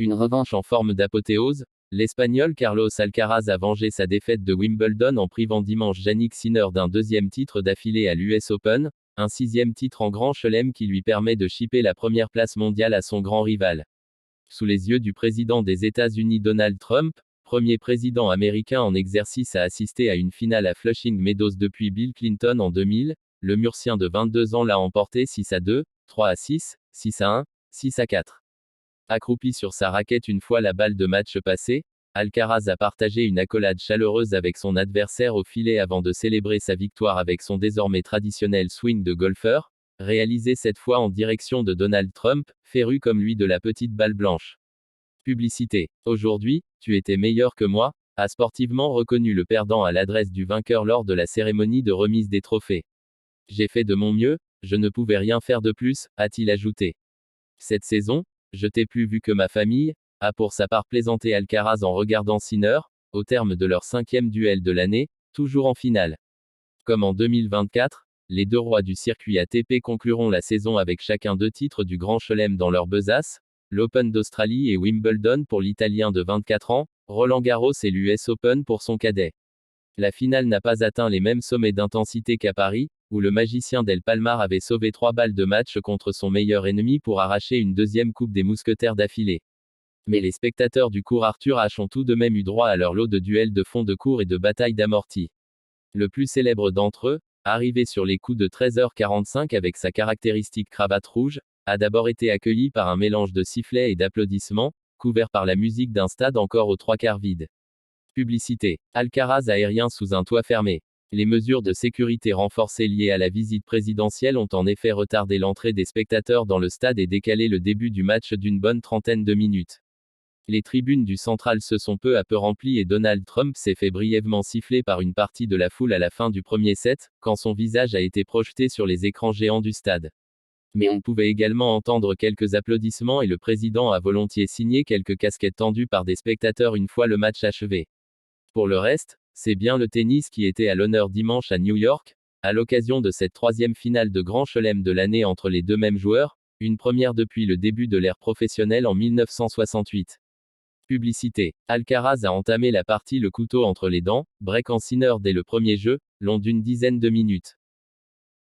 Une revanche en forme d'apothéose, l'Espagnol Carlos Alcaraz a vengé sa défaite de Wimbledon en privant dimanche Jannik Sinner d'un deuxième titre d'affilée à l'US Open, un sixième titre en Grand Chelem qui lui permet de chipper la première place mondiale à son grand rival. Sous les yeux du président des États-Unis Donald Trump, premier président américain en exercice à assister à une finale à Flushing Meadows depuis Bill Clinton en 2000, le Murcien de 22 ans l'a emporté 6-2, 3-6, 6-1, 6-4. Accroupi sur sa raquette une fois la balle de match passée, Alcaraz a partagé une accolade chaleureuse avec son adversaire au filet avant de célébrer sa victoire avec son désormais traditionnel swing de golfeur, réalisé cette fois en direction de Donald Trump, féru comme lui de la petite balle blanche. Publicité. Aujourd'hui, tu étais meilleur que moi, a sportivement reconnu le perdant à l'adresse du vainqueur lors de la cérémonie de remise des trophées. J'ai fait de mon mieux, je ne pouvais rien faire de plus, a-t-il ajouté. Cette saison, je t'ai plus vu que ma famille, a pour sa part plaisanté Alcaraz en regardant Sinner, au terme de leur 5e duel de l'année, toujours en finale. Comme en 2024, les deux rois du circuit ATP concluront la saison avec chacun 2 titres du Grand Chelem dans leur besace, l'Open d'Australie et Wimbledon pour l'Italien de 24 ans, Roland Garros et l'US Open pour son cadet. La finale n'a pas atteint les mêmes sommets d'intensité qu'à Paris, où le magicien Del Palmar avait sauvé 3 balles de match contre son meilleur ennemi pour arracher une deuxième Coupe des Mousquetaires d'affilée. Mais les spectateurs du cours Arthur Ashe ont tout de même eu droit à leur lot de duels de fond de cours et de batailles d'amortis. Le plus célèbre d'entre eux, arrivé sur les coups de 13h45 avec sa caractéristique cravate rouge, a d'abord été accueilli par un mélange de sifflets et d'applaudissements, couvert par la musique d'un stade encore aux 3/4 vide. Publicité. Alcaraz aérien sous un toit fermé. Les mesures de sécurité renforcées liées à la visite présidentielle ont en effet retardé l'entrée des spectateurs dans le stade et décalé le début du match d'une bonne trentaine de minutes. Les tribunes du Central se sont peu à peu remplies et Donald Trump s'est fait brièvement siffler par une partie de la foule à la fin du premier set, quand son visage a été projeté sur les écrans géants du stade. Mais on pouvait également entendre quelques applaudissements et le président a volontiers signé quelques casquettes tendues par des spectateurs une fois le match achevé. Pour le reste, c'est bien le tennis qui était à l'honneur dimanche à New York, à l'occasion de cette 3e finale de Grand Chelem de l'année entre les deux mêmes joueurs, une première depuis le début de l'ère professionnelle en 1968. Publicité. Alcaraz a entamé la partie le couteau entre les dents, breakant Sinner dès le premier jeu, long d'une dizaine de minutes.